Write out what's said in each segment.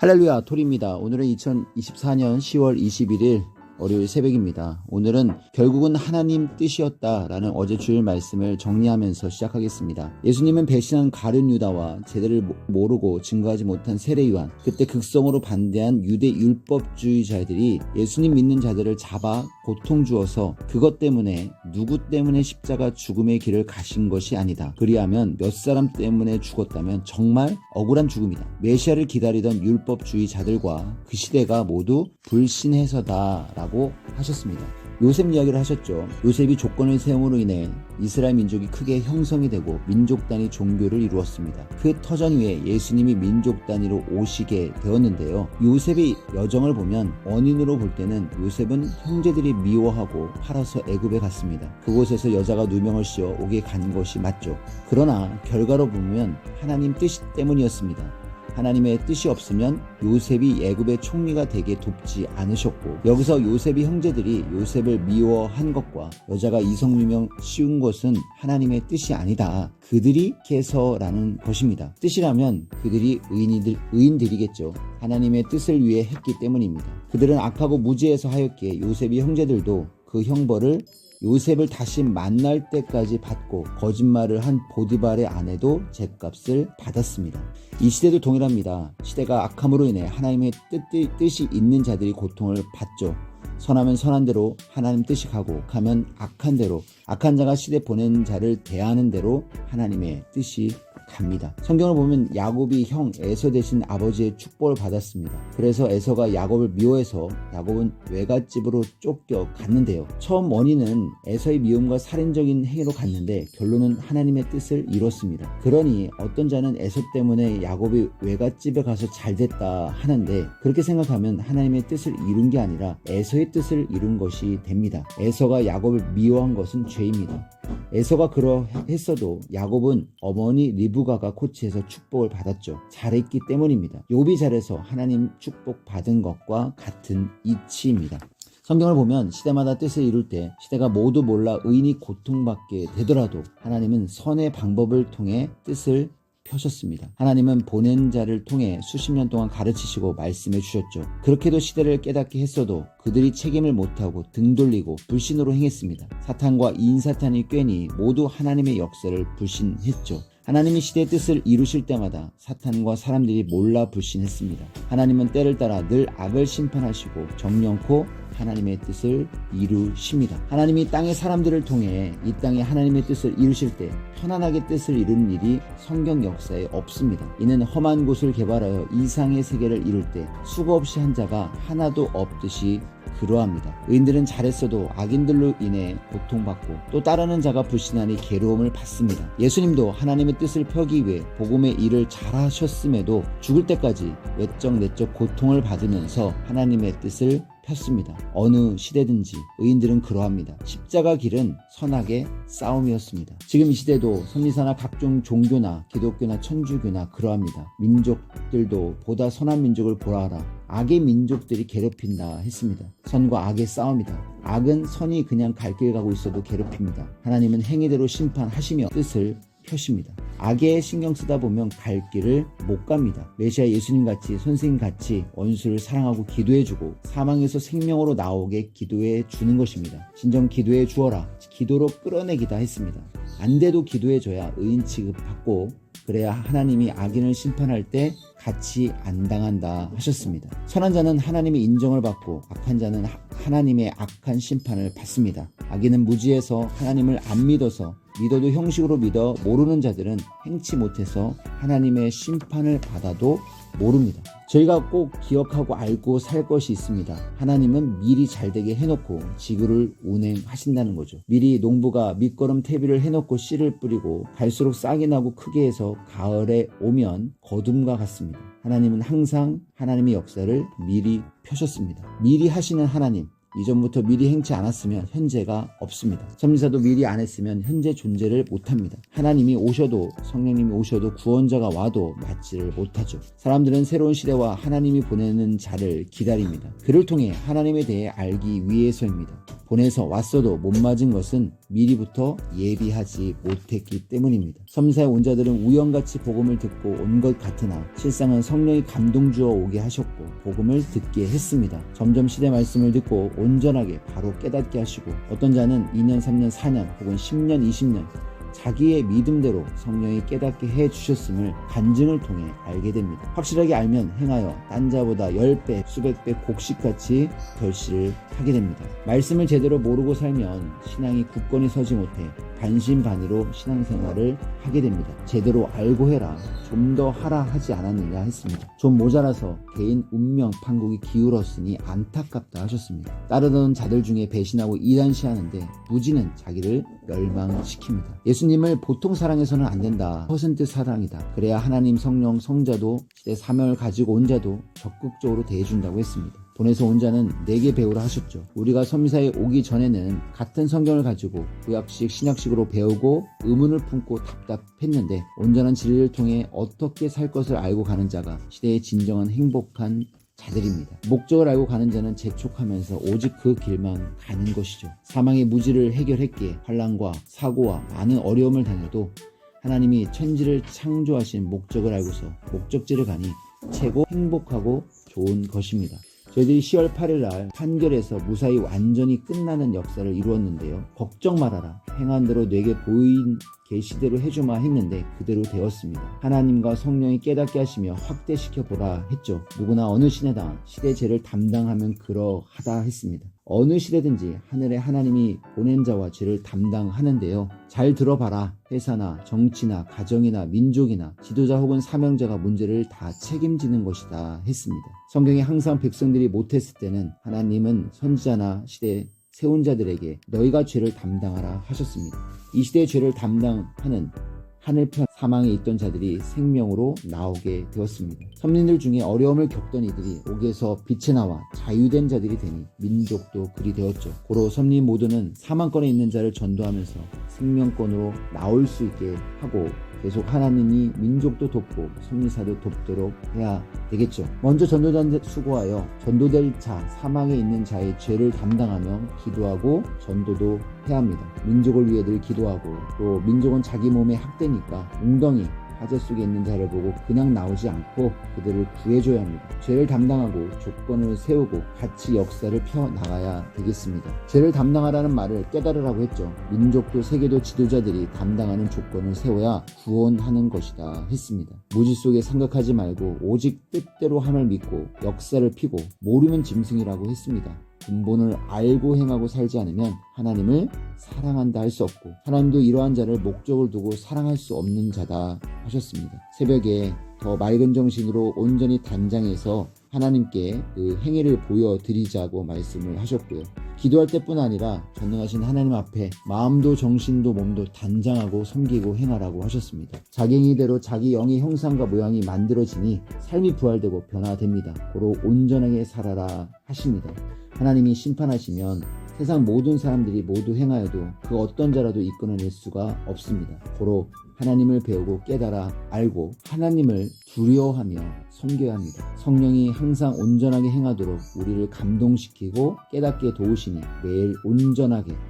할렐루야, 토리입니다. 오늘은 2024년 10월 21일 월요일 새벽입니다. 오늘은 결국은 하나님 뜻이었다라는 어제 주일 말씀을 정리하면서 시작하겠습니다. 예수님은 배신한 가룟 유다와 제대를 모르고 증거하지 못한 세례 요한, 그때 극성으로 반대한 유대 율법주의자들이 예수님 믿는 자들을 잡아 고통 주어서 그것 때문에 누구 때문에 십자가 죽음의 길을 가신 것이 아니다. 그리하면 몇 사람 때문에 죽었다면 정말 억울한 죽음이다. 메시아를 기다리던 율법주의자들과 그 시대가 모두 불신해서다라고 하셨습니다. 요셉 이야기를 하셨죠. 요셉이 조건을 세움으로 인해 이스라엘 민족이 크게 형성이 되고 민족 단위 종교를 이루었습니다. 그 터전 위에 예수님이 민족 단위로 오시게 되었는데요. 요셉의 여정을 보면 원인으로 볼 때는 요셉은 형제들이 미워하고 팔아서 애굽에 갔습니다. 그곳에서 여자가 누명을 씌워 옥에 간 것이 맞죠. 그러나 결과로 보면 하나님 뜻 때문이었습니다. 하나님의 뜻이 없으면 요셉이 애굽의 총리가 되게 돕지 않으셨고, 여기서 요셉의 형제들이 요셉을 미워한 것과 여자가 이성유명 씌운 것은 하나님의 뜻이 아니다. 그들이 해서라는 것입니다. 뜻이라면 그들이 의인들이겠죠. 하나님의 뜻을 위해 했기 때문입니다. 그들은 악하고 무지해서 하였기에 요셉의 형제들도 그 형벌을 요셉을 다시 만날 때까지 받고, 거짓말을 한 보디발의 아내도 죗값을 받았습니다. 이 시대도 동일합니다. 시대가 악함으로 인해 하나님의 뜻이 있는 자들이 고통을 받죠. 선하면 선한 대로 하나님 뜻이 가고, 가면 악한 대로, 악한 자가 시대 보낸 자를 대하는 대로 하나님의 뜻이 갑니다. 성경을 보면 야곱이 형 에서 대신 아버지의 축복을 받았습니다. 그래서 에서가 야곱을 미워해서 야곱은 외갓집으로 쫓겨갔는데요. 처음 원인은 에서의 미움과 살인적인 행위로 갔는데 결론은 하나님의 뜻을 이뤘습니다. 그러니 어떤 자는 에서 때문에 야곱이 외갓집에 가서 잘됐다 하는데, 그렇게 생각하면 하나님의 뜻을 이룬 게 아니라 에서의 뜻을 이룬 것이 됩니다. 에서가 야곱을 미워한 것은 죄입니다. 에서가 그러했어도 야곱은 어머니 리브가가 코치해서 축복을 받았죠. 잘했기 때문입니다. 욥이 잘해서 하나님 축복 받은 것과 같은 이치입니다. 성경을 보면 시대마다 뜻을 이룰 때 시대가 모두 몰라 의인이 고통받게 되더라도 하나님은 선의 방법을 통해 뜻을 펴셨습니다. 하나님은 보낸 자를 통해 수십 년 동안 가르치시고 말씀해 주셨죠. 그렇게도 시대를 깨닫게 했어도 그들이 책임을 못하고 등 돌리고 불신으로 행했습니다. 사탄과 인사탄이 꿰니 모두 하나님의 역사를 불신했죠. 하나님이 시대의 뜻을 이루실 때마다 사탄과 사람들이 몰라 불신했습니다. 하나님은 때를 따라 늘 악을 심판하시고 정령코 하나님의 뜻을 이루십니다. 하나님이 땅의 사람들을 통해 이 땅에 하나님의 뜻을 이루실 때 편안하게 뜻을 이루는 일이 성경 역사에 없습니다. 이는 험한 곳을 개발하여 이상의 세계를 이룰 때 수고 없이 한 자가 하나도 없듯이 그러합니다. 의인들은 잘했어도 악인들로 인해 고통받고, 또 따르는 자가 불신하니 괴로움을 받습니다. 예수님도 하나님의 뜻을 펴기 위해 복음의 일을 잘하셨음에도 죽을 때까지 외적 내적 고통을 받으면서 하나님의 뜻을 폈습니다. 어느 시대든지 의인들은 그러합니다. 십자가 길은 선악의 싸움이었습니다. 지금 이 시대도 선지자나 각종 종교나 기독교나 천주교나 그러합니다. 민족들도 보다 선한 민족을 보라하라. 악의 민족들이 괴롭힌다 했습니다. 선과 악의 싸움이다. 악은 선이 그냥 갈 길 가고 있어도 괴롭힙니다. 하나님은 행위대로 심판하시며 뜻을 펴십니다. 악에 신경 쓰다 보면 갈 길을 못 갑니다. 메시아 예수님같이 선생님같이 원수를 사랑하고 기도해주고 사망에서 생명으로 나오게 기도해 주는 것입니다. 진정 기도해 주어라. 기도로 끌어내기다 했습니다. 안 돼도 기도해줘야 의인 취급받고, 그래야 하나님이 악인을 심판할 때 같이 안 당한다 하셨습니다. 선한 자는 하나님의 인정을 받고 악한 자는 하나님의 악한 심판을 받습니다. 악인은 무지해서 하나님을 안 믿어서, 믿어도 형식으로 믿어 모르는 자들은 행치 못해서 하나님의 심판을 받아도 모릅니다. 저희가 꼭 기억하고 알고 살 것이 있습니다. 하나님은 미리 잘되게 해놓고 지구를 운행하신다는 거죠. 미리 농부가 밑거름 퇴비를 해놓고 씨를 뿌리고 갈수록 싹이 나고 크게 해서 가을에 오면 거둠과 같습니다. 하나님은 항상 하나님의 역사를 미리 펴셨습니다. 미리 하시는 하나님, 이전부터 미리 행치 않았으면 현재가 없습니다. 섭리사도 미리 안 했으면 현재 존재를 못합니다. 하나님이 오셔도 성령님이 오셔도 구원자가 와도 맞지를 못하죠. 사람들은 새로운 시대와 하나님이 보내는 자를 기다립니다. 그를 통해 하나님에 대해 알기 위해서입니다. 보내서 왔어도 못 맞은 것은 미리부터 예비하지 못했기 때문입니다. 섭리사에 온 자들은 우연같이 복음을 듣고 온 것 같으나 실상은 성령이 감동 주어 오게 하셨고 복음을 듣게 했습니다. 점점 시대 말씀을 듣고 온전하게 바로 깨닫게 하시고 어떤 자는 2년, 3년, 4년 혹은 10년, 20년 자기의 믿음대로 성령이 깨닫게 해주셨음을 간증을 통해 알게 됩니다. 확실하게 알면 행하여 딴 자보다 10배, 수백 배 곡식같이 결실을 하게 됩니다. 말씀을 제대로 모르고 살면 신앙이 굳건히 서지 못해 반신반의로 신앙생활을 하게 됩니다. 제대로 알고 해라, 좀 더 하라 하지 않았느냐 했습니다. 좀 모자라서 개인 운명 판국이 기울었으니 안타깝다 하셨습니다. 따르던 자들 중에 배신하고 이단시하는데 무지는 자기를 멸망시킵니다. 예수님을 보통 사랑해서는 안 된다. 퍼센트 사랑이다. 그래야 하나님 성령 성자도 시대 사명을 가지고 온 자도 적극적으로 대해준다고 했습니다. 보내서 온 자는 내게 배우라 하셨죠. 우리가 섭리사에 오기 전에는 같은 성경을 가지고 구약식 신약식으로 배우고 의문을 품고 답답했는데 온전한 진리를 통해 어떻게 살 것을 알고 가는 자가 시대의 진정한 행복한 자들입니다. 목적을 알고 가는 자는 재촉하면서 오직 그 길만 가는 것이죠. 사망의 무지를 해결했기에 환난과 사고와 많은 어려움을 당해도 하나님이 천지를 창조하신 목적을 알고서 목적지를 가니 최고 행복하고 좋은 것입니다. 저희들이 10월 8일 날 판결에서 무사히 완전히 끝나는 역사를 이루었는데요. 걱정 말아라. 행한 대로 내게 보인 계시대로 해주마 했는데 그대로 되었습니다. 하나님과 성령이 깨닫게 하시며 확대시켜 보라 했죠. 누구나 어느 시대다 시대 죄를 담당하면 그러하다 했습니다. 어느 시대든지 하늘에 하나님이 보낸 자와 죄를 담당하는데요. 잘 들어봐라. 회사나 정치나 가정이나 민족이나 지도자 혹은 사명자가 문제를 다 책임지는 것이다 했습니다. 성경이 항상 백성들이 못했을 때는 하나님은 선지자나 시대에 세운 자들에게 너희가 죄를 담당하라 하셨습니다. 이 시대의 죄를 담당하는 하늘편 사망에 있던 자들이 생명으로 나오게 되었습니다. 선민들 중에 어려움을 겪던 이들이 옥에서 빛에 나와 자유된 자들이 되니 민족도 그리 되었죠. 고로 선민 모두는 사망권에 있는 자를 전도하면서 생명권으로 나올 수 있게 하고 계속 하나님이 민족도 돕고 섭리사도 돕도록 해야 되겠죠. 먼저 전도자한테 수고하여 전도될 자, 사망에 있는 자의 죄를 담당하며 기도하고 전도도 해야 합니다. 민족을 위해 늘 기도하고 또 민족은 자기 몸에 학대니까 웅덩이 화재 속에 있는 자를 보고 그냥 나오지 않고 그들을 구해줘야 합니다. 죄를 담당하고 조건을 세우고 같이 역사를 펴나가야 되겠습니다. 죄를 담당하라는 말을 깨달으라고 했죠. 민족도 세계도 지도자들이 담당하는 조건을 세워야 구원하는 것이다 했습니다. 무지 속에 생각하지 말고 오직 뜻대로 함을 믿고 역사를 피고 모르면 짐승이라고 했습니다. 근본을 알고 행하고 살지 않으면 하나님을 사랑한다 할 수 없고 하나님도 이러한 자를 목적을 두고 사랑할 수 없는 자다 하셨습니다. 새벽에 더 맑은 정신으로 온전히 단장해서 하나님께 그 행위를 보여드리자고 말씀을 하셨고요. 기도할 때뿐 아니라 전능하신 하나님 앞에 마음도 정신도 몸도 단장하고 섬기고 행하라고 하셨습니다. 자기 행위대로 자기 영의 형상과 모양이 만들어지니 삶이 부활되고 변화됩니다. 고로 온전하게 살아라 하십니다. 하나님이 심판하시면 세상 모든 사람들이 모두 행하여도 그 어떤 자라도 이끌어낼 수가 없습니다. 고로 하나님을 배우고 깨달아 알고 하나님을 두려워하며 섬겨야 합니다. 성령이 항상 온전하게 행하도록 우리를 감동시키고 깨닫게 도우시니 매일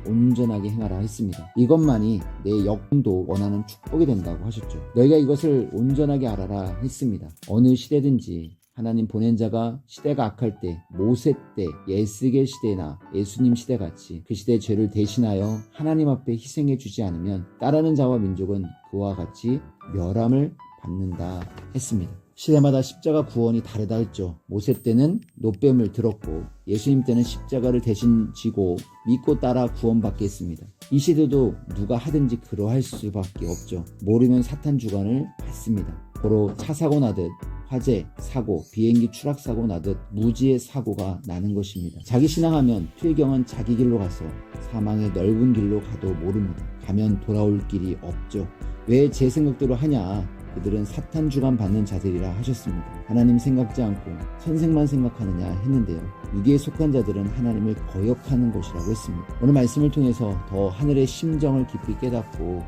온전하게 행하라 했습니다. 이것만이 내 영도 원하는 축복이 된다고 하셨죠. 너희가 이것을 온전하게 알아라 했습니다. 어느 시대든지 하나님 보낸 자가 시대가 악할 때 모세 때 예스겔 시대나 예수님 시대같이 그 시대의 죄를 대신하여 하나님 앞에 희생해 주지 않으면 따르는 자와 민족은 그와 같이 멸함을 받는다 했습니다. 시대마다 십자가 구원이 다르다 했죠. 모세 때는 노뱀을 들었고 예수님 때는 십자가를 대신 지고 믿고 따라 구원받게 했습니다. 이 시대도 누가 하든지 그러할 수밖에 없죠. 모르면 사탄 주관을 받습니다. 고로 차 사고 나듯 화재, 사고, 비행기 추락사고 나듯 무지의 사고가 나는 것입니다. 자기 신앙하면 필경은 자기 길로 가서 사망의 넓은 길로 가도 모릅니다. 가면 돌아올 길이 없죠. 왜 제 생각대로 하냐? 그들은 사탄 주관 받는 자들이라 하셨습니다. 하나님 생각지 않고 선생만 생각하느냐 했는데요. 유기에 속한 자들은 하나님을 거역하는 것이라고 했습니다. 오늘 말씀을 통해서 더 하늘의 심정을 깊이 깨닫고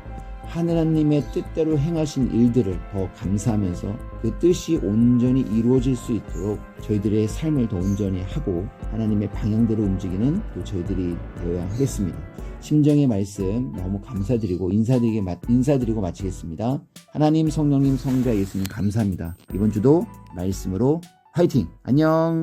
하나님의 뜻대로 행하신 일들을 더 감사하면서 그 뜻이 온전히 이루어질 수 있도록 저희들의 삶을 더 온전히 하고 하나님의 방향대로 움직이는 또 저희들이 되어야 하겠습니다. 심정의 말씀 너무 감사드리고 인사드리고 마치겠습니다. 하나님, 성령님, 성자 예수님 감사합니다. 이번 주도 말씀으로 화이팅! 안녕!